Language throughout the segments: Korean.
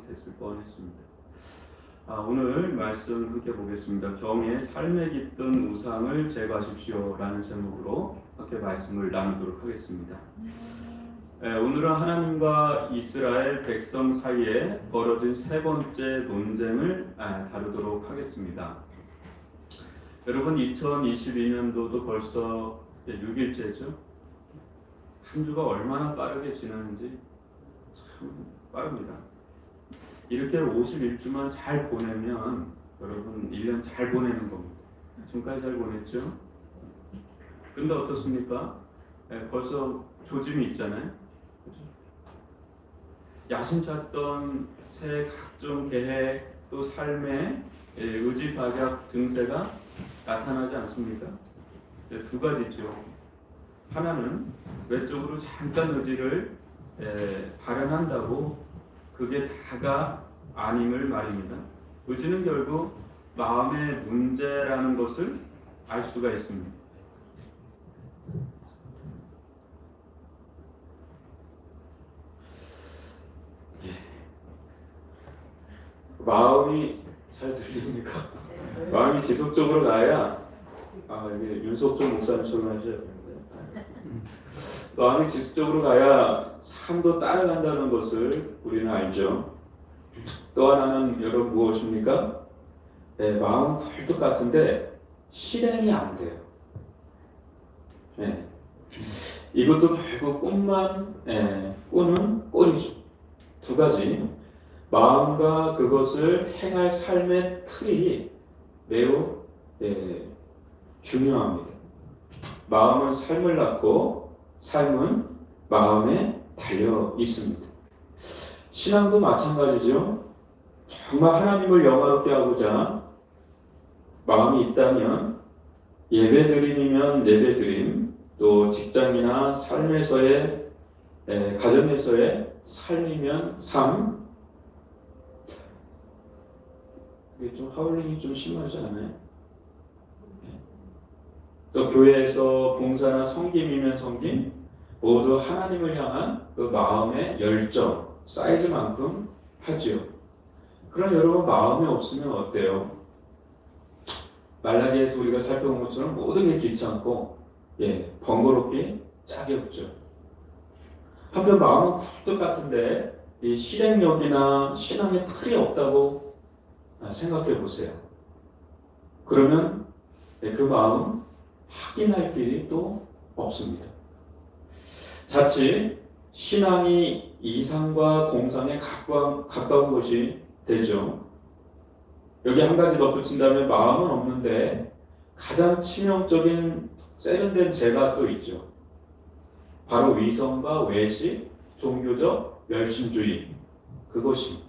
됐을 뻔했습니다. 오늘 말씀 함께 보겠습니다. 경의 삶에 깃든 우상을 제거하십시오라는 제목으로 함께 말씀을 나누도록 하겠습니다. 오늘은 하나님과 이스라엘 백성 사이에 벌어진 세 번째 논쟁을 다루도록 하겠습니다. 여러분, 2022년도도 벌써 6일째죠. 한 주가 얼마나 빠르게 지나는지 참 빠릅니다. 이렇게 51주만 잘 보내면 여러분 1년 잘 보내는 겁니다. 지금까지 잘 보냈죠? 근데 어떻습니까? 벌써 조짐이 있잖아요. 그렇죠? 야심찼던 새 각종 계획 또 삶의 의지박약 증세가 나타나지 않습니까? 두 가지죠. 하나는 외적으로 잠깐 의지를 발현한다고 그게 다가 아님을 말입니다. 의지는 결국 마음의 문제라는 것을 알 수가 있습니다. 마음이 잘 들립니까? 마음이 지속적으로 가야 이게 윤석준 목사님처럼 하셔야 되는데 마음이 지속적으로 가야 삶도 따라간다는 것을 우리는 알죠. 또 하나는 여러분 무엇입니까? 마음은 굴뚝 같은데 실행이 안 돼요. 이것도 결국 꾸는 꼴이죠. 두 가지. 마음과 그것을 행할 삶의 틀이 매우 중요합니다. 마음은 삶을 낳고 삶은 마음에 달려 있습니다. 신앙도 마찬가지죠. 정말 하나님을 영화롭게 하고자 마음이 있다면 예배드림이면 예배드림, 또 직장이나 삶에서의 가정에서의 삶이면 삶. 이게 좀 하울링이 좀 심하지 않아요? 또 교회에서 봉사나 섬김이면 섬김, 모두 하나님을 향한 그 마음의 열정, 사이즈만큼 하지요. 그럼 여러분 마음이 없으면 어때요? 말라기에서 우리가 살펴본 것처럼 모든 게 귀찮고 번거롭게 짝이 없죠. 한편 마음은 굴뚝 같은데 이 실행력이나 신앙의 틀이 없다고 생각해 보세요. 그러면 그 마음 확인할 길이 또 없습니다. 자칫 신앙이 이상과 공상에 가까운 것이 되죠. 여기 한 가지 덧붙인다면 마음은 없는데 가장 치명적인 세련된 죄가 또 있죠. 바로 위선과 외식, 종교적 멸심주의, 그것이.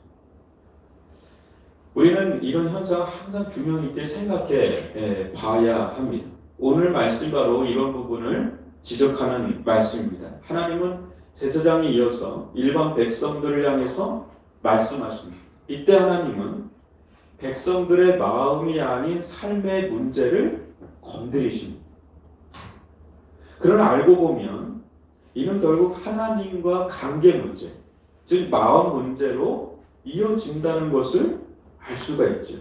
우리는 이런 현상을 항상 균형 있게 생각해 봐야 합니다. 오늘 말씀 바로 이런 부분을 지적하는 말씀입니다. 하나님은 제사장에 이어서 일반 백성들을 향해서 말씀하십니다. 이때 하나님은 백성들의 마음이 아닌 삶의 문제를 건드리십니다. 그러나 알고 보면 이는 결국 하나님과 관계 문제, 즉 마음 문제로 이어진다는 것을 알 수가 있죠.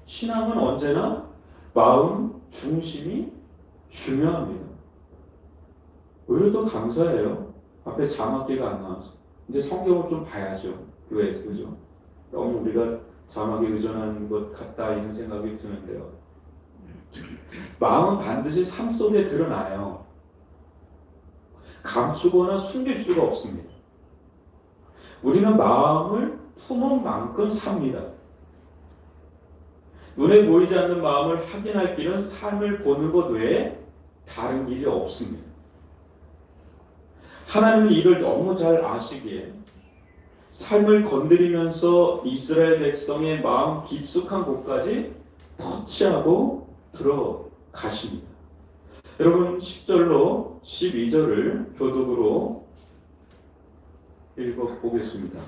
신앙은 언제나 마음 중심이 중요합니다. 오히려 더 감사해요. 앞에 자막기가 안 나와서. 근데 성경을 좀 봐야죠. 교회에서, 그죠? 너무 우리가 자막에 의존하는 것 같다 이런 생각이 드는데요. 마음은 반드시 삶 속에 드러나요. 감추거나 숨길 수가 없습니다. 우리는 마음을 품은 만큼 삽니다. 눈에 보이지 않는 마음을 확인할 길은 삶을 보는 것 외에 다른 길이 없습니다. 하나님은 이를 너무 잘 아시기에 삶을 건드리면서 이스라엘 백성의 마음 깊숙한 곳까지 터치하고 들어가십니다. 여러분 10절로 12절을 교독으로 읽어보겠습니다.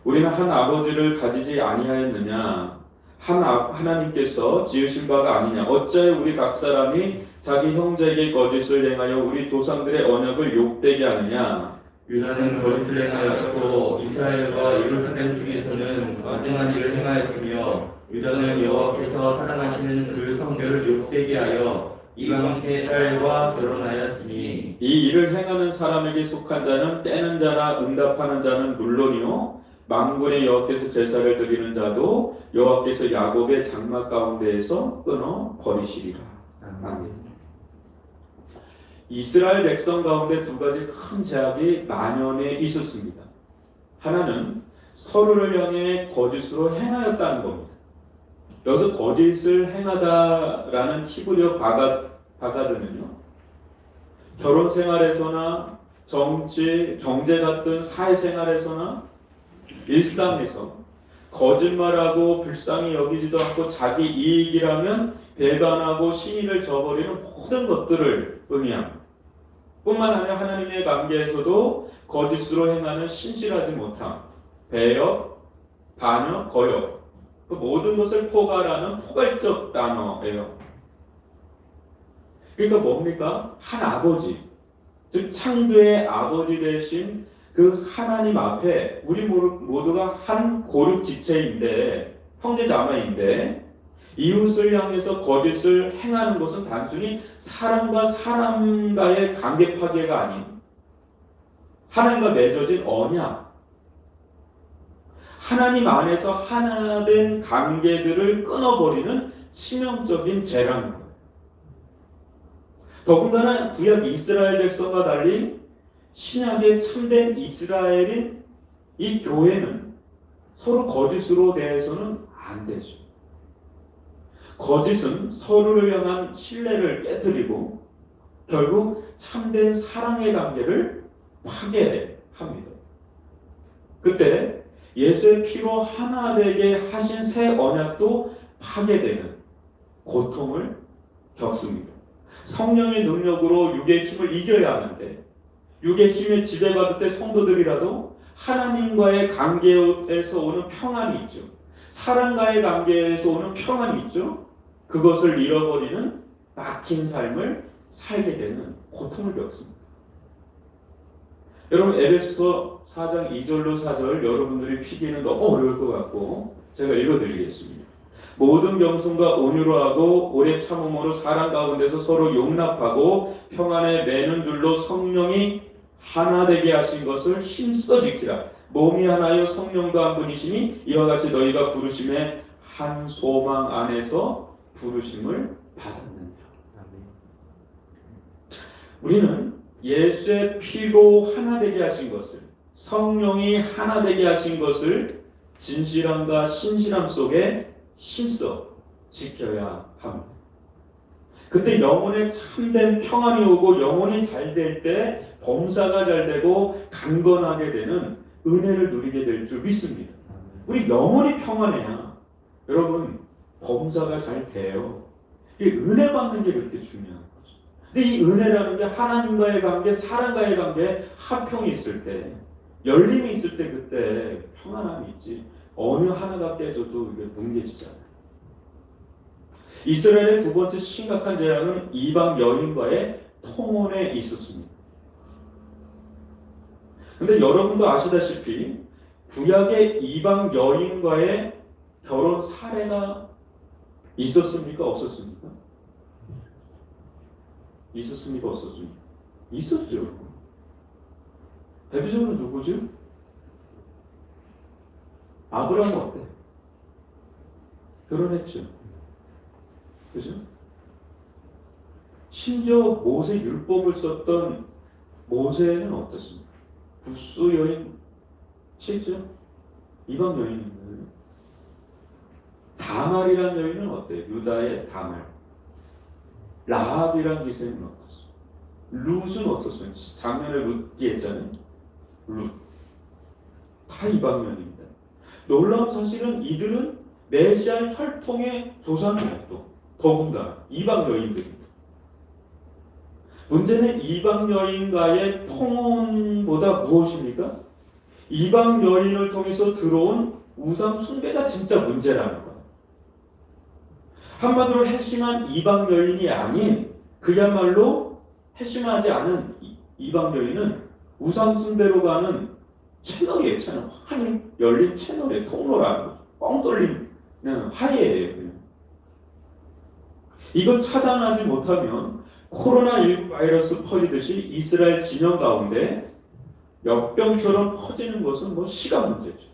우리는 한 아버지를 가지지 아니하였느냐? 하나님께서 지으신 바가 아니냐? 어찌하여 우리 각 사람이 자기 형제에게 거짓을 행하여 우리 조상들의 언약을 욕되게 하느냐? 유다는 거짓을 행하였고 이스라엘과 예루살렘 중에서는 마등한 일을 행하였으며 유다는 여호와께서 사랑하시는 그 성결을 욕되게 하여 이방신의 딸과 결혼하였으니 이 일을 행하는 사람에게 속한 자는 떼는 자나 응답하는 자는 물론이요 만군의 여호와께서 제사를 드리는 자도 여호와께서 야곱의 장막 가운데에서 끊어 버리시리라. 아멘. 이스라엘 백성 가운데 두 가지 큰 제약이 만연해 있었습니다. 하나는 서로를 향해 거짓으로 행하였다는 겁니다. 여기서 거짓을 행하다라는 팁을 박아두면요, 결혼 생활에서나 정치, 경제 같은 사회생활에서나 일상에서 거짓말하고 불쌍히 여기지도 않고 자기 이익이라면 배반하고 신의를 저버리는 모든 것들을 의미합니다. 뿐만 아니라 하나님의 관계에서도 거짓으로 행하는 신실하지 못함, 배역, 반역, 거역, 그 모든 것을 포괄하는 포괄적 단어예요. 그러니까 뭡니까? 한 아버지, 즉 창조의 아버지 되신 그 하나님 앞에 우리 모두가 한 고륙 지체인데, 형제자매인데 이웃을 향해서 거짓을 행하는 것은 단순히 사람과 사람과의 관계 파괴가 아닌 하나님과 맺어진 언약, 하나님 안에서 하나 된 관계들을 끊어버리는 치명적인 죄라는 거예요. 더군다나 구약 이스라엘 백성과 달리 신약의 참된 이스라엘인 이 교회는 서로 거짓으로 대해서는 안 되죠. 거짓은 서로를 향한 신뢰를 깨뜨리고 결국 참된 사랑의 관계를 파괴합니다. 그때 예수의 피로 하나 되게 하신 새 언약도 파괴되는 고통을 겪습니다. 성령의 능력으로 육의 힘을 이겨야 하는데, 육의 힘에 지배받을 때 성도들이라도 하나님과의 관계에서 오는 평안이 있죠. 사랑과의 관계에서 오는 평안이 있죠. 그것을 잃어버리는 막힌 삶을 살게 되는 고통을 겪습니다. 여러분, 에베소서 4장 2절로 4절 여러분들이 피기는 너무 어려울 것 같고 제가 읽어드리겠습니다. 모든 겸손과 온유로 하고 오래 참음으로 사랑 가운데서 서로 용납하고 평안에 매는 줄로 성령이 하나 되게 하신 것을 힘써 지키라. 몸이 하나여 성령도 한 분이시니 이와 같이 너희가 부르심의 한 소망 안에서 부르심을 받았느냐. 우리는 예수의 피로 하나 되게 하신 것을, 성령이 하나 되게 하신 것을 진실함과 신실함 속에 힘써 지켜야 합니다. 그때 영혼에 참된 평안이 오고 영혼이 잘 될 때 범사가 잘 되고 강건하게 되는 은혜를 누리게 될 줄 믿습니다. 우리 영혼이 평안해야 여러분 범사가 잘 돼요. 이 은혜 받는 게 그렇게 중요한 거죠. 근데 이 은혜라는 게 하나님과의 관계, 사람과의 관계에 화평이 있을 때, 열림이 있을 때 그때 평안함이 있지, 어느 하나가 깨져도 이게 뭉개지잖아요. 이스라엘의 두 번째 심각한 재앙은 이방 여인과의 통혼에 있었습니다. 근데 여러분도 아시다시피 구약의 이방 여인과의 결혼 사례가 있었습니까? 없었습니까? 있었습니까? 없었습니까? 있었죠. 대표적으로 누구죠? 아브라함 어때? 결혼했죠. 그죠? 심지어 모세 율법을 썼던 모세는 어떻습니까? 구스 여인 치죠? 이방 여인인가요? 다말이라는 여인은 어때요? 유다의 다말. 라합이라는 기생은 어떻습니까? 룻은 어떻습니까? 작년에 룻기 했잖아요. 룻. 다 이방 여인입니다. 놀라운 사실은 이들은 메시아의 혈통의 조상이었고 더군다나 이방 여인들입니다. 문제는 이방 여인과의 통혼보다 무엇입니까? 이방 여인을 통해서 들어온 우상 숭배가 진짜 문제라는 거예요. 한마디로 핵심한 이방 여인이 아닌 그야말로 핵심하지 않은 이방 여인은 우상 숭배로 가는 채널이에요. 채널. 환히 열린 채널의 통로라는 거죠. 뻥 뚫린 화해예요. 그냥. 이거 차단하지 못하면 코로나19 바이러스 퍼지듯이 이스라엘 진영 가운데 역병처럼 퍼지는 것은 뭐 시간 문제죠.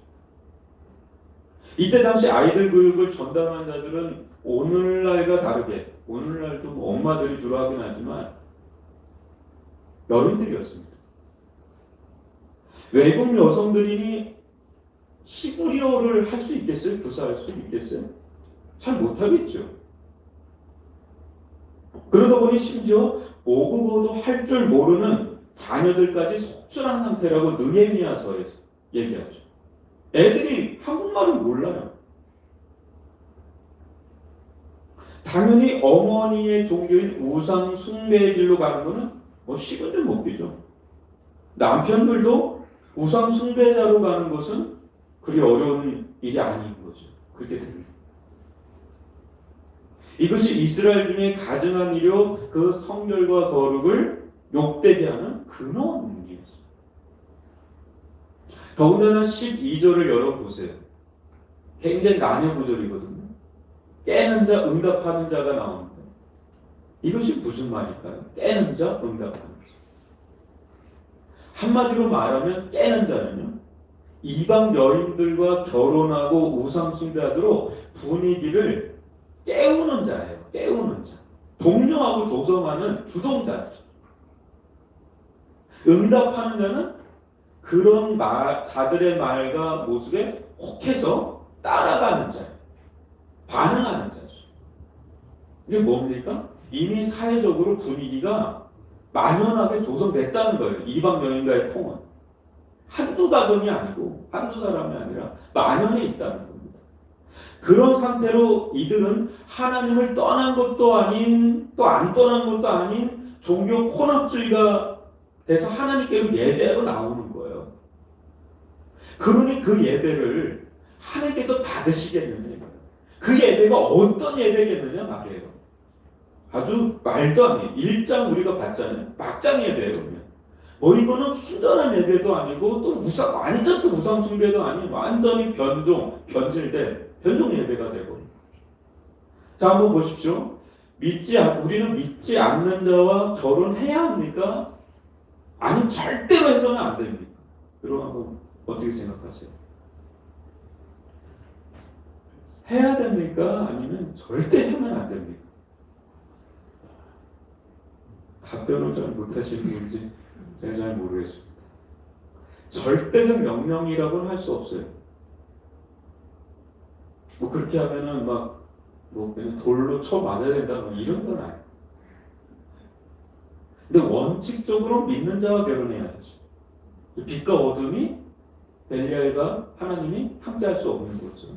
이때 당시 아이들 교육을 전담한 자들은 오늘날과 다르게, 오늘날도 뭐 엄마들이 주로 하긴 하지만 여인들이었습니다. 외국 여성들이 히브리어를 할 수 있겠어요? 구사할 수 있겠어요? 잘 못하겠죠. 그러다 보니 심지어 모국어도 할 줄 모르는 자녀들까지 속출한 상태라고 느헤미야서에서 얘기하죠. 애들이 한국말을 몰라요. 당연히 어머니의 종교인 우상 숭배의 길로 가는 것은 뭐 식은 죽 먹기죠. 남편들도 우상 숭배자로 가는 것은 그리 어려운 일이 아닌 거죠. 그렇게 됩니다. 이것이 이스라엘 중에 가증한 일요 그 성결과 거룩을 욕되게 하는 근원이었어요. 더군다나 12절을 열어보세요. 굉장히 난해 구절이거든요. 깨는 자, 응답하는 자가 나옵니다. 이것이 무슨 말일까요? 깨는 자, 응답하는 자. 한마디로 말하면 깨는 자는요, 이방 여인들과 결혼하고 우상 숭배하도록 분위기를 깨우는 자예요. 깨우는 자. 독려하고 조성하는 주동자죠. 응답하는 자는 그런 자들의 말과 모습에 혹해서 따라가는 자예요. 반응하는 자죠. 이게 뭡니까? 이미 사회적으로 분위기가 만연하게 조성됐다는 거예요. 이방 여인과의 통은. 한두 가정이 아니고 한두 사람이 아니라 만연해 있다는 겁니다. 그런 상태로 이들은 하나님을 떠난 것도 아닌 또 안 떠난 것도 아닌 종교 혼합주의가 돼서 하나님께로 예배로 나오는 거예요. 그러니 그 예배를 하나님께서 받으시겠느냐. 그 예배가 어떤 예배겠느냐 말이에요. 아주 말도 안 돼. 1장 우리가 봤잖아요. 막장 예배예요. 뭐 이거는 순전한 예배도 아니고 또 완전 또 우상 숭배도 아닌 완전히 변질된 변종 예배가 되고. 자, 한번 보십시오. 우리는 믿지 않는 자와 결혼해야 합니까? 아니면 절대로 해서는 안 됩니까? 여러분 한번 어떻게 생각하세요? 해야 됩니까? 아니면 절대 하면 안 됩니까? 답변을 잘 못하시는 분인지 제가 잘 모르겠습니다. 절대적 명령이라고는 할 수 없어요. 뭐 그렇게 하면은 그냥 돌로 쳐 맞아야 된다 이런 건 아니에요. 근데 원칙적으로 믿는 자와 결혼해야 되죠. 빛과 어둠이 벨리알과 하나님이 함께할 수 없는 거죠.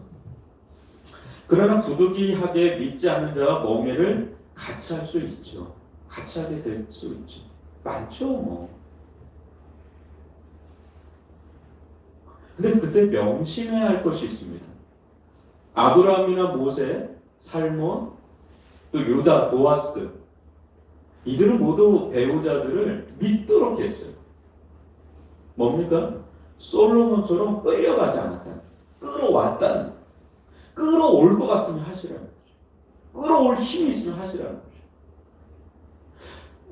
그러나 부득이하게 믿지 않는 자와 멍해를 같이 할 수 있죠. 같이 하게 될 수 있죠. 많죠, 뭐. 근데 그때 명심해야 할 것이 있습니다. 아브라함이나 모세, 살몬, 또 유다, 보아스 이들은 모두 배우자들을 믿도록 했어요. 뭡니까? 솔로몬처럼 끌려가지 않았다는 끌어왔다는 거죠. 끌어올 것 같으면 하시라는 거죠. 끌어올 힘이 있으면 하시라는 거죠.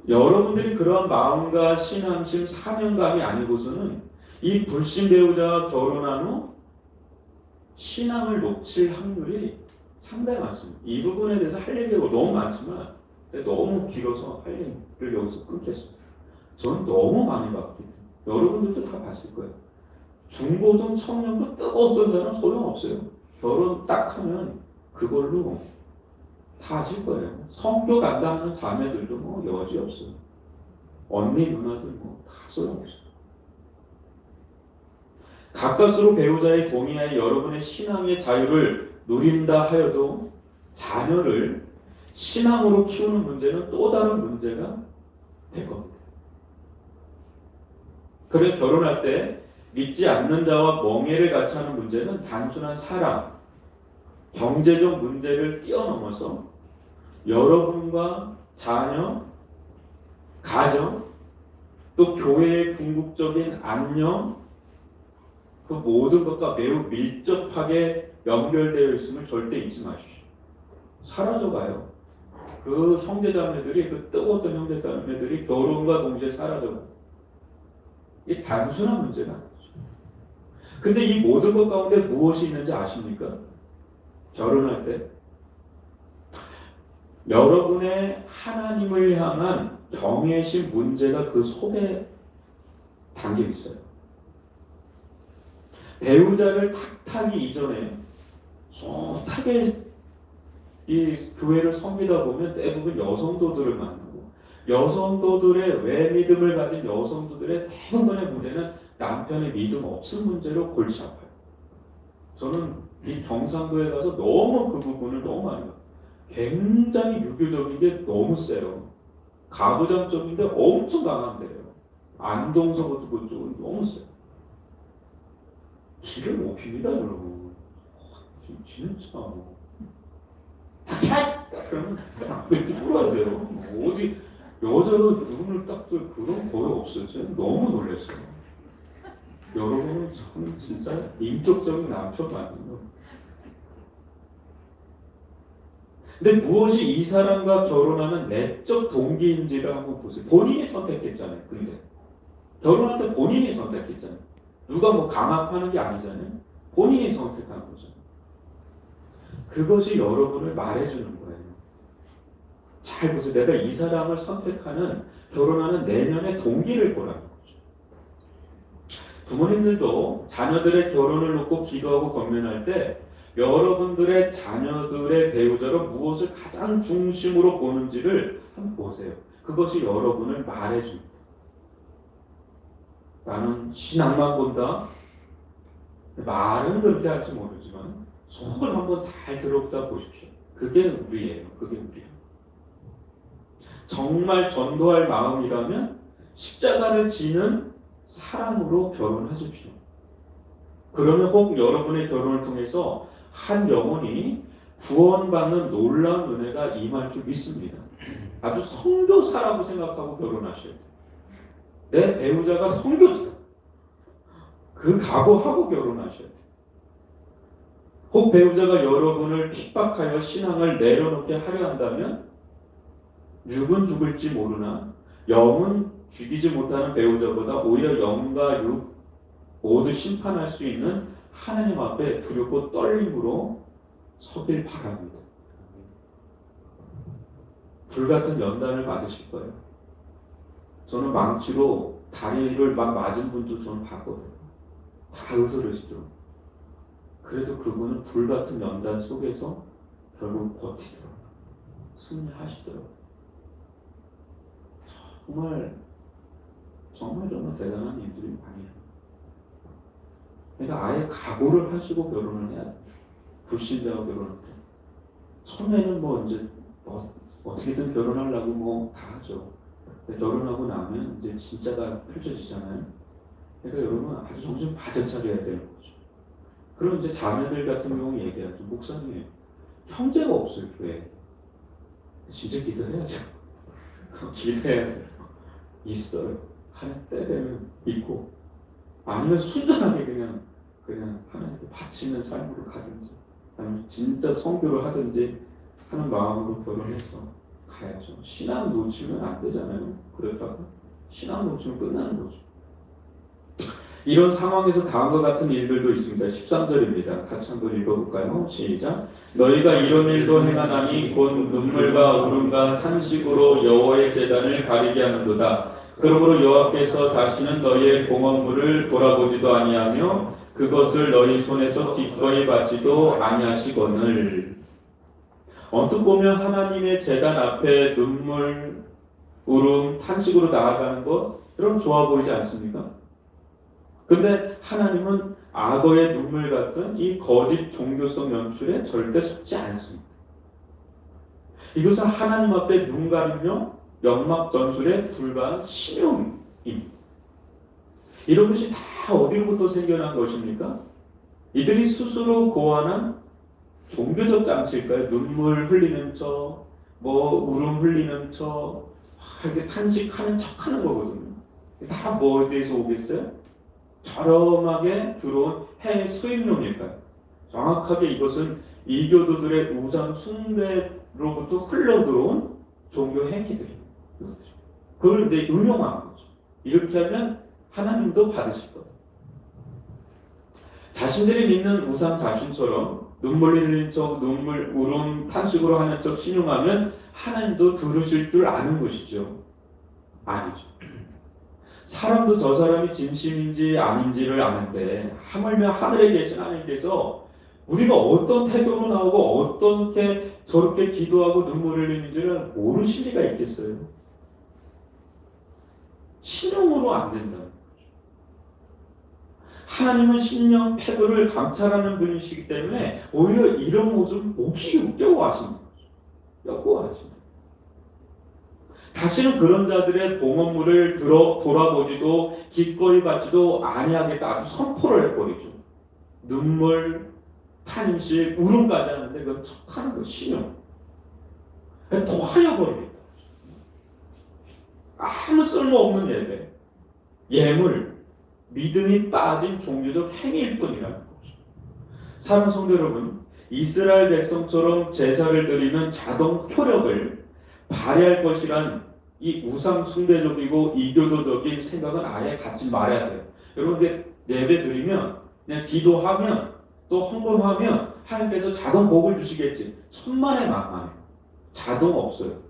여러분들이 그러한 마음과 신앙심, 사명감이 아니고서는 이 불신 배우자와 결혼한 후 신앙을 놓칠 확률이 상당히 많습니다. 이 부분에 대해서 할 얘기가 너무 많지만 너무 길어서 할 얘기를 여기서 끊겠습니다. 저는 너무 많이 봤기 때문에 여러분들도 다 봤을 거예요. 중고등 청년도 뜨거웠던 사람 소용없어요. 결혼 딱 하면 그걸로 다 하실 거예요. 성교 간다 하는 자매들도 뭐 여지 없어요. 언니 누나들 뭐 다 소용없어요. 가까스로 배우자의 동의하에 여러분의 신앙의 자유를 누린다 하여도 자녀를 신앙으로 키우는 문제는 또 다른 문제가 될 겁니다. 그래 결혼할 때 믿지 않는 자와 멍해를 같이 하는 문제는 단순한 사랑, 경제적 문제를 뛰어넘어서 여러분과 자녀, 가정, 또 교회의 궁극적인 안녕, 그 모든 것과 매우 밀접하게 연결되어 있음을 절대 잊지 마십시오. 사라져가요. 그 형제자매들이, 그 뜨거웠던 형제자매들이 결혼과 동시에 사라져가요. 이게 단순한 문제가 아니죠. 근데 이 모든 것 가운데 무엇이 있는지 아십니까? 결혼할 때 여러분의 하나님을 향한 경외심 문제가 그 속에 담겨 있어요. 배우자를 탁탁이 이전에 숱하게 이 교회를 섬기다 보면 대부분 여성도들을 만나고, 여성도들의 외믿음을 가진 여성도들의 대부분의 문제는 남편의 믿음 없음 문제로 골치 아파요. 저는 이 경상도에 가서 너무 그 부분을 너무 많이 봐요. 굉장히 유교적인 게 너무 세요. 가부장적인데 엄청 강한데요. 안동서부터 그쪽은 너무 세요. 길을 못 핍니다, 여러분. 진짜. 다 그러면 이렇게 물어야 돼요. 어디 여자가 눈을 딱 뜰 그런 거의 없어요. 제가 너무 놀랐어요. 여러분은 참 진짜 인격적인 남편 맞는. 근데 무엇이 이 사람과 결혼하는 내적 동기인지를 한번 보세요. 본인이 선택했잖아요. 근데 결혼할 때 본인이 선택했잖아요. 누가 뭐 강압하는 게 아니잖아요. 본인이 선택한 거죠. 그것이 여러분을 말해주는 거예요. 잘 보세요. 내가 이 사람을 선택하는, 결혼하는 내면의 동기를 보라는 거죠. 부모님들도 자녀들의 결혼을 놓고 기도하고 권면할 때 여러분들의 자녀들의 배우자로 무엇을 가장 중심으로 보는지를 한번 보세요. 그것이 여러분을 말해줍니다. 나는 신앙만 본다. 말은 그렇게 할지 모르지만 속을 한번 잘 들어보다 보십시오. 그게 우리예요. 그게 우리예요. 정말 전도할 마음이라면 십자가를 지는 사람으로 결혼하십시오. 그러면 혹 여러분의 결혼을 통해서 한 영혼이 구원받는 놀라운 은혜가 임할 줄 믿습니다. 아주 선교사라고 생각하고 결혼하셔야 돼요. 내 배우자가 선교사다. 그 각오하고 결혼하셔야 돼요. 혹 배우자가 여러분을 핍박하여 신앙을 내려놓게 하려 한다면 육은 죽을지 모르나 영은 죽이지 못하는 배우자보다 오히려 영과 육 모두 심판할 수 있는 하나님 앞에 두렵고 떨림으로 서길 바랍니다. 불같은 연단을 받으실 거예요. 저는 망치로 다리를 막 맞은 분도 저는 봤거든요. 다 으스러지죠. 그래도 그분은 불같은 연단 속에서 결국 버티더라고요. 승리하시더라고요. 정말 대단한 일들이 많이 해요. 그러니까 아예 각오를 하시고 결혼을 해야 돼요. 불신자와 결혼할 때. 처음에는 이제 어떻게든 결혼하려고 다 하죠. 근데 결혼하고 나면 이제 진짜가 펼쳐지잖아요. 그러니까 여러분 아주 정신 바짝 차려야 되는 거죠. 그럼 이제 자매들 같은 경우 얘기하죠. 목사님, 형제가 없어요, 교회에. 진짜 기도해야죠. 기도해야 돼요. 있어요. 할 때 되면 있고, 아니면 순전하게 그냥 하나님께 바치는 삶으로 가든지, 아니면 진짜 선교를 하든지 하는 마음으로 결혼해서 가야죠. 신앙 놓치면 안 되잖아요. 그러다가 신앙 놓치면 끝나는 거죠. 이런 상황에서 다음과 같은 일들도 있습니다. 13절입니다. 같이 한번 읽어볼까요? 시작. 너희가 이런 일도 행하나니 곧 눈물과 울음과 탄식으로 여호와의 제단을 가리게 하는도다. 그러므로 여호와께서 다시는 너희의 공헌물을 돌아보지도 아니하며 그것을 너희 손에서 기꺼이 받지도 아니하시거늘. 언뜻 보면 하나님의 제단 앞에 눈물, 울음, 탄식으로 나아가는 것, 그럼 좋아 보이지 않습니까? 근데 하나님은 악어의 눈물 같은 이 거짓 종교성 연출에 절대 속지 않습니다. 이것은 하나님 앞에 눈 가리며 연막 전술에 불과한 신용입니다. 이런 것이 다 어디로부터 생겨난 것입니까? 이들이 스스로 고안한 종교적 장치일까요? 눈물 흘리는 척, 울음 흘리는 척, 이렇게 탄식하는 척 하는 거거든요. 다 뭐에 대해서 오겠어요? 저렴하게 들어온 해의 수입용일까요? 정확하게 이것은 이교도들의 우상 숭배로부터 흘러들어온 종교 행위들입니다. 그걸 이제 응용한 거죠. 이렇게 하면 하나님도 받으실 거예요. 자신들이 믿는 우상 자신처럼 눈물 흘리는 척, 눈물, 울음, 탄식으로 하는 척 신용하면 하나님도 들으실 줄 아는 것이죠. 아니죠. 사람도 저 사람이 진심인지 아닌지를 아는데 하물며 하늘에 계신 하나님께서 우리가 어떤 태도로 나오고 어떻게 저렇게 기도하고 눈물을 흘리는지를 모르실 리가 있겠어요. 신용으로 안 된다는 거죠. 하나님은 신령 패도를 감찰하는 분이시기 때문에 오히려 이런 모습을 몹시 역겨워하십니다. 역겨워하십니다. 다시는 그런 자들의 봉헌물을 돌아보지도 기꺼이 받지도 아니하겠다. 아주 선포를 해버리죠. 눈물, 탄식, 울음까지 하는데 그건 척하는 거 신용. 토하여버리겠다. 아무 쓸모없는 예배, 예물, 믿음이 빠진 종교적 행위일 뿐이라는 거죠. 사랑하는 성도 여러분, 이스라엘 백성처럼 제사를 드리는 자동 효력을 발휘할 것이란 이 우상 숭배적이고 이교도적인 생각은 아예 갖지 말아야 돼요. 여러분, 예배 드리면 그냥 기도하면 또 헌금하면 하나님께서 자동 복을 주시겠지. 천만의 만만해. 자동 없어요.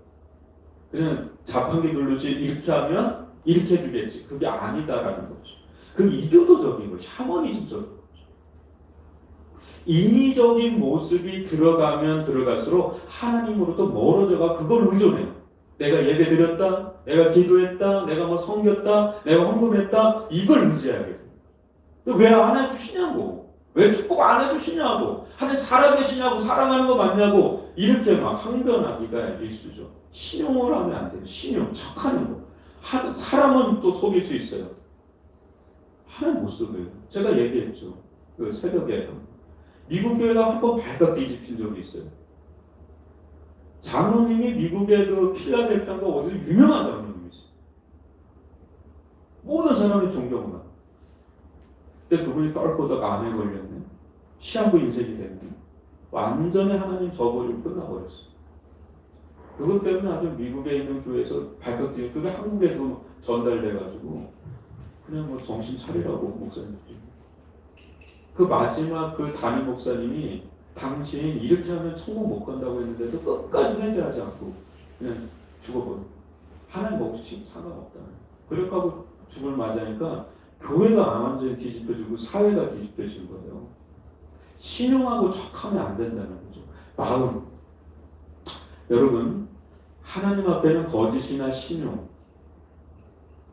그냥 자판기 누르지 이렇게 하면 이렇게 해주겠지. 그게 아니다라는 거죠. 그 이교도적인 거죠. 샤머니즘적인 거죠. 인위적인 모습이 들어가면 들어갈수록 하나님으로부터 멀어져가 그걸 의존해요. 내가 예배 드렸다, 내가 기도했다, 내가 뭐 섬겼다, 내가 헌금했다, 이걸 의지해야겠다. 왜 안 해주시냐고, 왜 축복 안 해주시냐고, 하나님 살아계시냐고, 사랑하는 거 맞냐고, 이렇게 막 항변하기가 일수죠. 신용을 하면 안 돼요. 신용, 척하는 거. 사람은 또 속일 수 있어요. 하나님 못 속여요. 제가 얘기했죠. 그 새벽에 미국 교회가 한 번 발칵 뒤집힌 적이 있어요. 장로님이 미국의 그 필라델피아가 어디서 유명한 장로님이 있어요. 모든 사람이 존경을 하고. 근데 그분이 떨고다가 암에 걸렸네. 시한부 인생이 됐네. 완전히 하나님 저버리고 끝나버렸어요. 그것 때문에 아주 미국에 있는 교회에서 발칵 뒤집힌, 그게 한국에도 전달돼가지고 그냥 뭐 정신 차리라고 목사님들이. 그 마지막 그 담임 목사님이 당신 이렇게 하면 천국 못 간다고 했는데도 끝까지 회개하지 않고 그냥 죽어버려. 하나님 먹지 상관없다. 그렇게 하고 죽을 맞으니까 교회가 완전히 뒤집혀지고 사회가 뒤집혀진 거예요. 신용하고 척하면 안 된다는 거죠. 마음. 여러분, 하나님 앞에는 거짓이나 신용,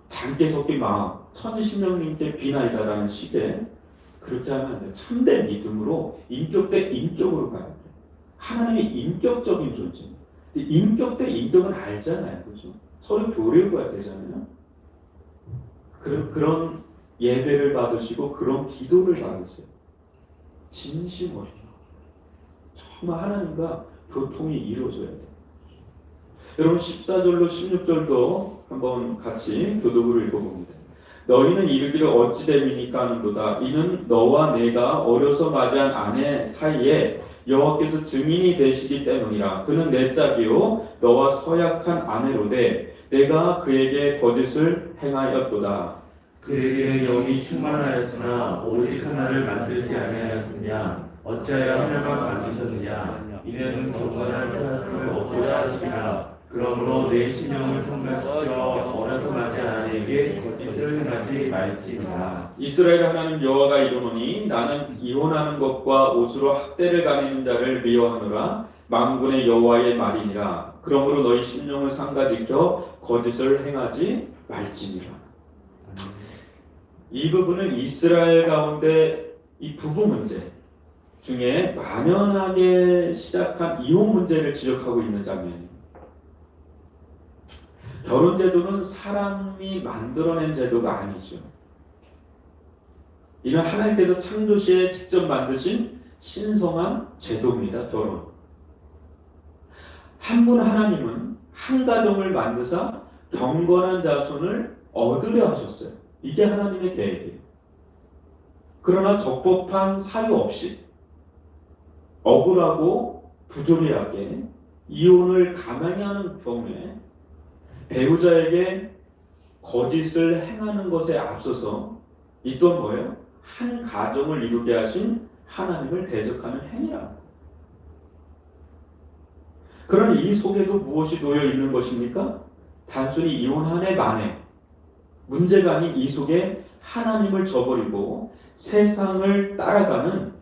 잠깨 섞인 마음, 천지신명님께 비나이다라는 식의 그렇게 하면 안 돼요. 참된 믿음으로 인격 대 인격으로 가야 돼요. 하나님이 인격적인 존재입니다. 인격 대 인격은 알잖아요. 그죠? 서로 교류가 되잖아요. 그런 예배를 받으시고 그런 기도를 받으세요. 진심으로. 정말 하나님과 교통이 이루어져야 돼요. 여러분 14절로 16절도 한번 같이 교독으로 읽어봅니다. 너희는 이르기를 어찌 됨이니까 하는도다. 이는 너와 내가 어려서 맞이한 아내 사이에 여호와께서 증인이 되시기 때문이라. 그는 내 짝이요 너와 서약한 아내로되 내가 그에게 거짓을 행하였도다. 그에게 영이 충만하였으나 오직 하나를 만들지 아니하였느냐. 어찌하여 하나만 만드셨느냐. 이는 경건한 사람을 얻고자 하시나. 그러므로 내 신령을 성가시켜 어려서 맞이한 아내에게 거짓을 행하지 말지니라. 이스라엘 하나님 여호와가 이르노니 나는 이혼하는 것과 옷으로 학대를 가리는 자를 미워하노라. 만군의 여호와의 말이니라. 그러므로 너희 심령을 상가지켜 거짓을 행하지 말지니라. 이 부분은 이스라엘 가운데 이 부부 문제 중에 만연하게 시작한 이혼 문제를 지적하고 있는 장면입니다. 결혼 제도는 사람이 만들어낸 제도가 아니죠. 이는 하나님께서 창조 시에 직접 만드신 신성한 제도입니다. 결혼. 한 분 하나님은 한 가정을 만드사 경건한 자손을 얻으려 하셨어요. 이게 하나님의 계획이에요. 그러나 적법한 사유 없이 억울하고 부조리하게 이혼을 가만히 하는 경우에 배우자에게 거짓을 행하는 것에 앞서서 이 또한 뭐예요? 한 가정을 이루게 하신 하나님을 대적하는 행위라는 거예요. 그러니 이 속에도 무엇이 놓여 있는 것입니까? 단순히 이혼 한 해 만에 문제가 아닌 이 속에 하나님을 저버리고 세상을 따라가는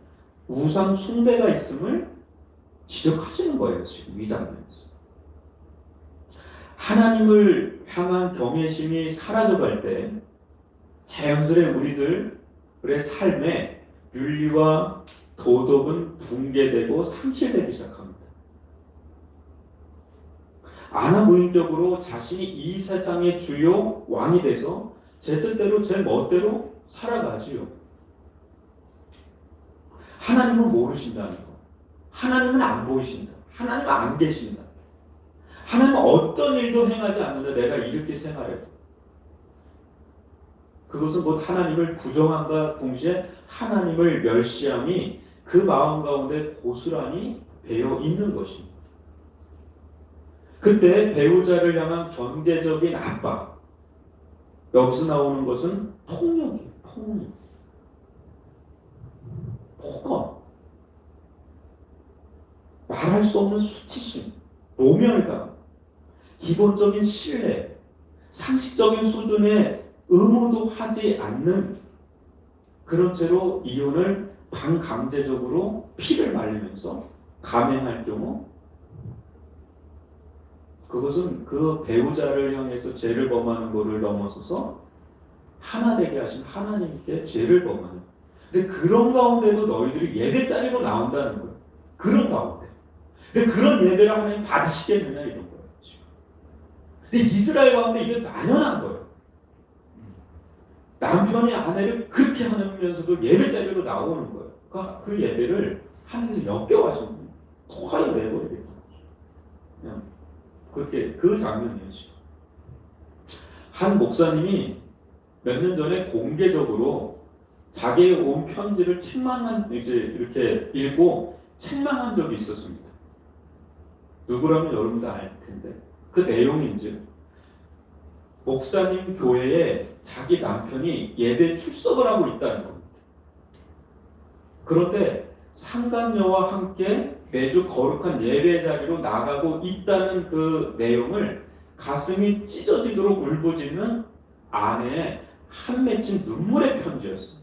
우상 숭배가 있음을 지적하시는 거예요. 지금 이 장면에서. 하나님을 향한 경외심이 사라져갈 때 자연스레 우리들의 삶에 윤리와 도덕은 붕괴되고 상실되기 시작합니다. 아나무인적으로 자신이 이 세상의 주요 왕이 돼서 제 뜻대로 제 멋대로 살아가지요. 하나님은 모르신다는 거. 하나님은 안 보이신다. 하나님은 안 계신다. 하나님은 어떤 일도 행하지 않는다. 내가 이렇게 생활해도. 그것은 곧 하나님을 부정함과 동시에 하나님을 멸시함이 그 마음 가운데 고스란히 배어 있는 것입니다. 그때 배우자를 향한 경제적인 압박, 여기서 나오는 것은 폭력이에요. 폭력. 폭언. 말할 수 없는 수치심, 모멸감, 기본적인 신뢰, 상식적인 수준의 의무도 하지 않는 그런 채로 이혼을 반강제적으로 피를 말리면서 감행할 경우 그것은 그 배우자를 향해서 죄를 범하는 것을 넘어서서 하나 되게 하신 하나님께 죄를 범하는. 근데 그런 가운데도 너희들이 예배 자리로 나온다는 거예요. 그런 가운데. 근데 그런 예배를 하나님 받으시겠느냐 이런 거예요. 지금. 근데 이스라엘 가운데 이게 만연한 거예요. 남편이 아내를 그렇게 하면서도 예배 자리로 나오는 거예요. 그 예배를 하나님께서 역겨워하시는 거예요. 토하여 내버리겠다. 그냥 그렇게 그 장면이에요. 지금. 한 목사님이 몇 년 전에 공개적으로 자기의 온 편지를 책망한 이제 이렇게 읽고 책망한 적이 있었습니다. 누구라면 여러분도 알 텐데 그 내용인지 목사님 교회에 자기 남편이 예배 출석을 하고 있다는 겁니다. 그런데 상간녀와 함께 매주 거룩한 예배 자리로 나가고 있다는 그 내용을 가슴이 찢어지도록 울부짖는 아내의 한 맺힌 눈물의 편지였어요.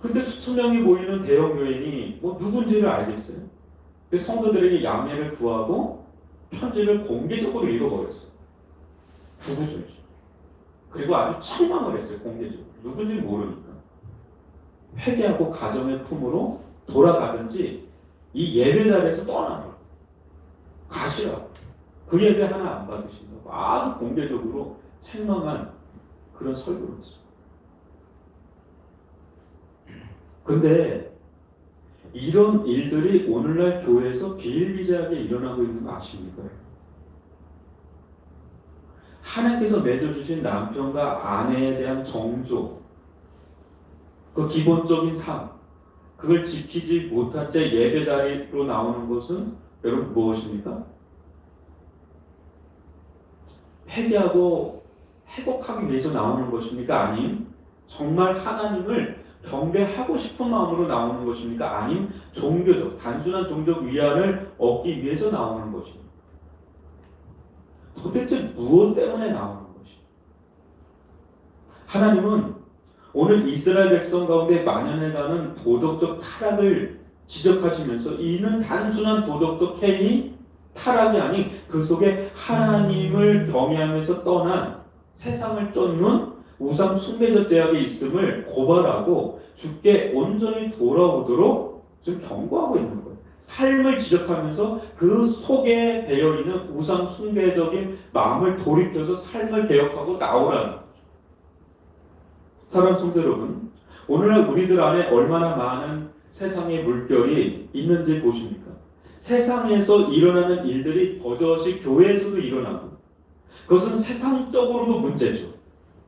근데 수천 명이 모이는 대형 교인이 뭐 누군지를 알겠어요. 성도들에게 양해를 구하고 편지를 공개적으로 읽어버렸어요. 구구절절. 그리고 아주 책망을 했어요. 공개적으로. 누군지 모르니까. 회개하고 가정의 품으로 돌아가든지 이 예배 자리에서 떠나라. 가시라고. 그 예배 하나 안 받으신다고 아주 공개적으로 책망한 그런 설교를 했어요. 근데 이런 일들이 오늘날 교회에서 비일비재하게 일어나고 있는 거 아십니까? 하나님께서 맺어주신 남편과 아내에 대한 정조, 그 기본적인 삶, 그걸 지키지 못한 채 예배 자리로 나오는 것은 여러분 무엇입니까? 회개하고 회복하기 위해서 나오는 것입니까? 아님 정말 하나님을 경배하고 싶은 마음으로 나오는 것입니까? 아님 종교적, 단순한 종교적 위안을 얻기 위해서 나오는 것입니까? 도대체 무엇 때문에 나오는 것입니까? 하나님은 오늘 이스라엘 백성 가운데 만연해가는 도덕적 타락을 지적하시면서 이는 단순한 도덕적 행위, 타락이 아닌 그 속에 하나님을 경외하면서 떠난 세상을 쫓는 우상 숭배적 죄악이 있음을 고발하고 주께 온전히 돌아오도록 좀 경고하고 있는 거예요. 삶을 지적하면서 그 속에 배어있는 우상 숭배적인 마음을 돌이켜서 삶을 개혁하고 나오라는 거죠. 사랑하는 성도 여러분, 오늘날 우리들 안에 얼마나 많은 세상의 물결이 있는지 보십니까? 세상에서 일어나는 일들이 버젓이 교회에서도 일어나고 그것은 세상적으로도 문제죠.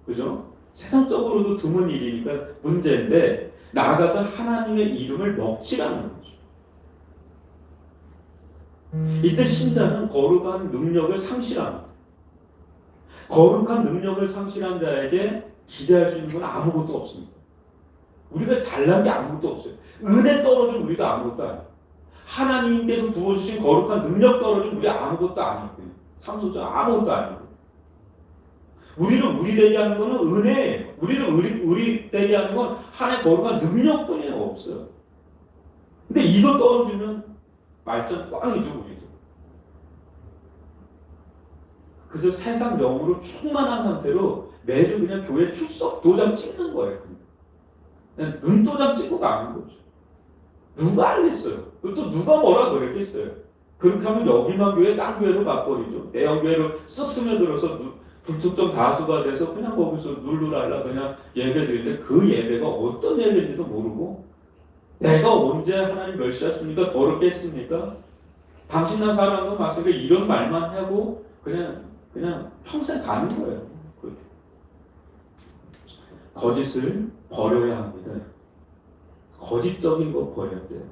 그죠? 세상적으로도 드문 일이니까 문제인데 나아가서 하나님의 이름을 먹칠하는 거죠. 이때 신자는 거룩한 능력을 상실합니다. 거룩한 능력을 상실한 자에게 기대할 수 있는 건 아무것도 없습니다. 우리가 잘난 게 아무것도 없어요. 은혜 떨어진 우리가 아무것도 아니에요. 하나님께서 부어주신 거룩한 능력 떨어진 우리 아무것도 아니고요. 삼소자 아무것도 아니고. 우리를 우리 되게 하는 것은 은혜예요. 우리를 우리 되게 하는 건 하나의 거룩한 능력뿐이에요. 없어요. 근데 이거 떨어지면 말짱 꽝이죠, 우리도. 그저 세상 영으로 충만한 상태로 매주 그냥 교회 출석 도장 찍는 거예요. 그냥 눈도장 찍고 가는 거죠. 누가 알겠어요? 또 누가 뭐라 그랬겠어요? 그렇게 하면 여기만 교회 딴 교회로 바꿔버리죠. 대형 교회로 쓱 스며들어서 불특정 다수가 돼서 그냥 거기서 룰루랄라 그냥 예배 드리는데 그 예배가 어떤 예배인지도 모르고 내가 언제 하나님 멸시했습니까? 더럽게 했습니까? 당신나 사랑은 봤으니까 이런 말만 하고 그냥 평생 가는 거예요. 그렇게. 거짓을 버려야 합니다. 거짓적인 거 버려야 돼요.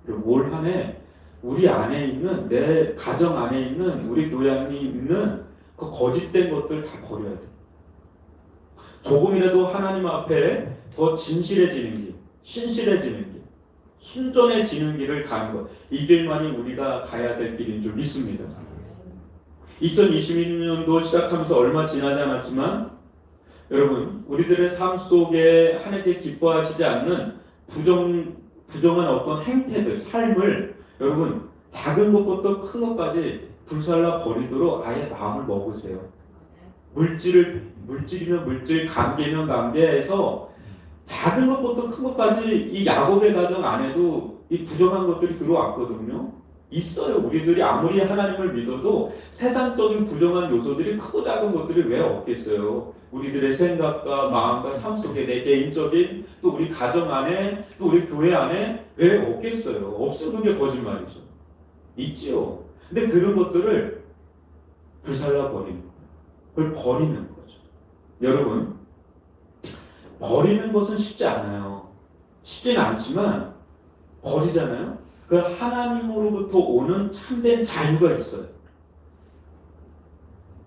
그리고 올 한 해 우리 안에 있는 내 가정 안에 있는 우리 교회 안에 있는 그 거짓된 것들 다 버려야 돼요. 조금이라도 하나님 앞에 더 진실해지는 길, 신실해지는 길, 순전해지는 길을 가는 것. 이 길만이 우리가 가야 될 길인 줄 믿습니다. 2022년도 시작하면서 얼마 지나지 않았지만 여러분 우리들의 삶 속에 하나님께 기뻐하시지 않는 부정한 어떤 행태들, 삶을 여러분 작은 것부터 큰 것까지 불살라 버리도록 아예 마음을 먹으세요. 물질이면 물질, 관계면 관계에서 작은 것부터 큰 것까지 이 야곱의 가정 안에도 이 부정한 것들이 들어왔거든요. 있어요. 우리들이 아무리 하나님을 믿어도 세상적인 부정한 요소들이 크고 작은 것들이 왜 없겠어요. 우리들의 생각과 마음과 삶 속에 내 개인적인 또 우리 가정 안에 또 우리 교회 안에 왜 없겠어요. 없으면 그게 거짓말이죠. 있지요. 근데 그런 것들을 불살라 버리는 거예요. 그걸 버리는 거죠. 여러분 버리는 것은 쉽지 않아요. 쉽지는 않지만 버리잖아요. 그 하나님으로부터 오는 참된 자유가 있어요.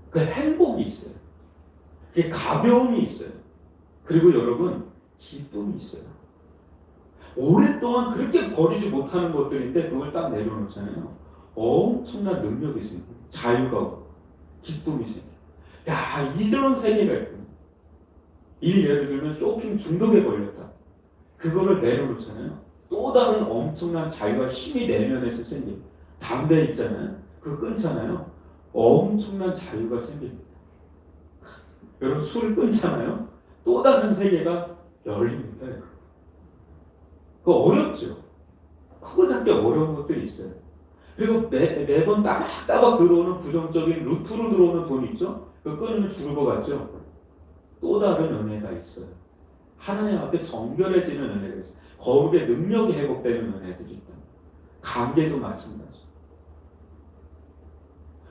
그 행복이 있어요. 그 가벼움이 있어요. 그리고 여러분 기쁨이 있어요. 오랫동안 그렇게 버리지 못하는 것들인데 그걸 딱 내려놓잖아요. 엄청난 능력이 생겨요. 자유가 오고 기쁨이 생겨요. 야, 이스러운 세계가 있군요. 예를 들면 쇼핑 중독에 걸렸다. 그거를 내려놓잖아요. 또 다른 엄청난 자유와 힘이 내면에서 생깁니다. 담배 있잖아요. 그거 끊잖아요. 엄청난 자유가 생깁니다. 여러분 술 끊잖아요. 또 다른 세계가 열립니다. 그거 어렵죠. 크고 작게 어려운 것들이 있어요. 그리고 매번 따박따박 들어오는 부정적인 루트로 들어오는 돈 있죠. 그거 끊으면 죽을 것 같죠. 또 다른 은혜가 있어요. 하나님 앞에 정결해지는 은혜가 있어요. 거룩의 능력이 회복되는 은혜들이 있다. 관계도 마찬가지.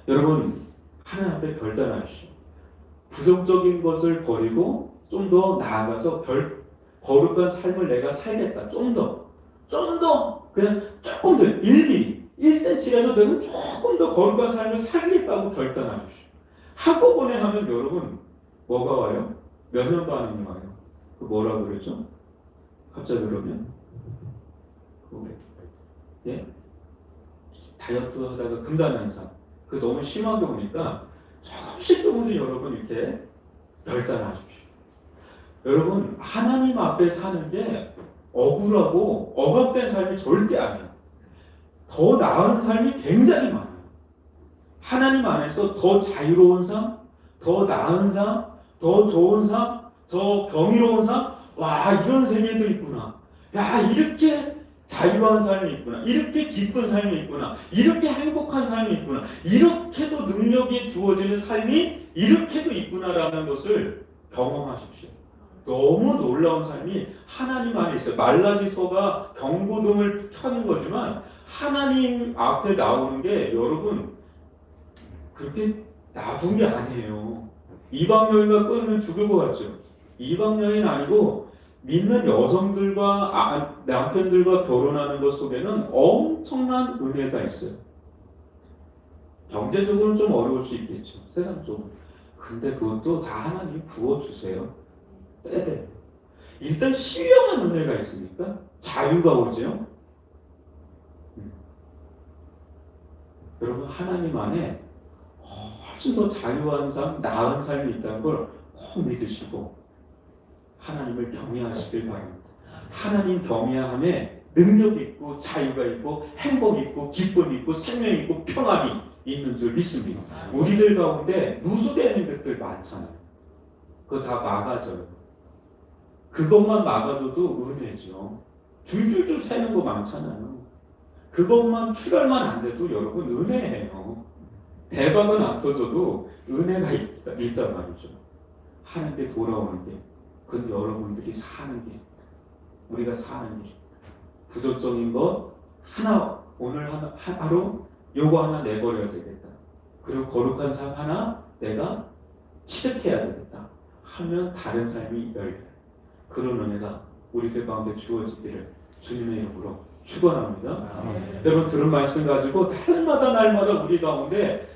여러분 하나님 앞에 결단하십시오. 부정적인 것을 버리고 좀 더 나아가서 거룩한 삶을 내가 살겠다. 좀 더 그냥 조금 더 1mm, 1cm라도 되면 조금 더 거룩한 삶을 살겠다고 결단하십시오. 한꺼번에 하면 여러분 뭐가 와요? 면역 반응이 와요. 그 뭐라 그러죠? 갑자기 그러면 예? 다이어트 하다가 금단 현상 그 너무 심하게 오니까 조금씩 여러분 이렇게 결단하십시오. 여러분 하나님 앞에 사는 게 억울하고 억압된 삶이 절대 아니에요. 더 나은 삶이 굉장히 많아요. 하나님 안에서 더 자유로운 삶, 더 나은 삶, 더 좋은 삶, 더 경이로운 삶, 와 이런 세계도 있구나. 야 이렇게 자유한 삶이 있구나. 이렇게 기쁜 삶이 있구나. 이렇게 행복한 삶이 있구나. 이렇게도 능력이 주어지는 삶이 이렇게도 있구나라는 것을 경험하십시오. 너무 놀라운 삶이 하나님 안에 있어요. 말라기서가 경고등을 켜는 거지만 하나님 앞에 나오는 게 여러분 그렇게 나쁜 게 아니에요. 이방 여인과 끊으면 죽을 것 같죠? 이방 여인 아니고 믿는 여성들과 남편들과 결혼하는 것 속에는 엄청난 은혜가 있어요. 경제적으로는 좀 어려울 수 있겠죠. 세상적으로. 근데 그것도 다 하나님 부어주세요. 때돼. 일단 신령한 은혜가 있으니까 자유가 오죠. 여러분 하나님 안에 훨씬 더 자유한 삶, 나은 삶이 있다는 걸 꼭 믿으시고 하나님을 경외하시길 바랍니다. 하나님 경외함에 능력 있고 자유가 있고 행복 있고 기쁨 있고 생명 있고 평안이 있는 줄 믿습니다. 우리들 가운데 누수되는 것들 많잖아요. 그거 다 막아져요. 그것만 막아줘도 은혜죠. 줄줄줄 새는 거 많잖아요. 그것만 출혈만 안 돼도 여러분 은혜예요. 대박은 안 터져도 은혜가 있단 말이죠. 하나님께 돌아오는 게 그건 여러분들이 사는 게 우리가 사는 게 부조적인 것 하나 오늘 하루 요거 하나 내버려야 되겠다. 그리고 거룩한 삶 하나 내가 취득해야 되겠다 하면 다른 삶이 열려요. 그런 은혜가 우리들 가운데 주어지기를 주님의 이름으로 축원합니다. 여러분 들은 말씀 가지고 날마다 우리 가운데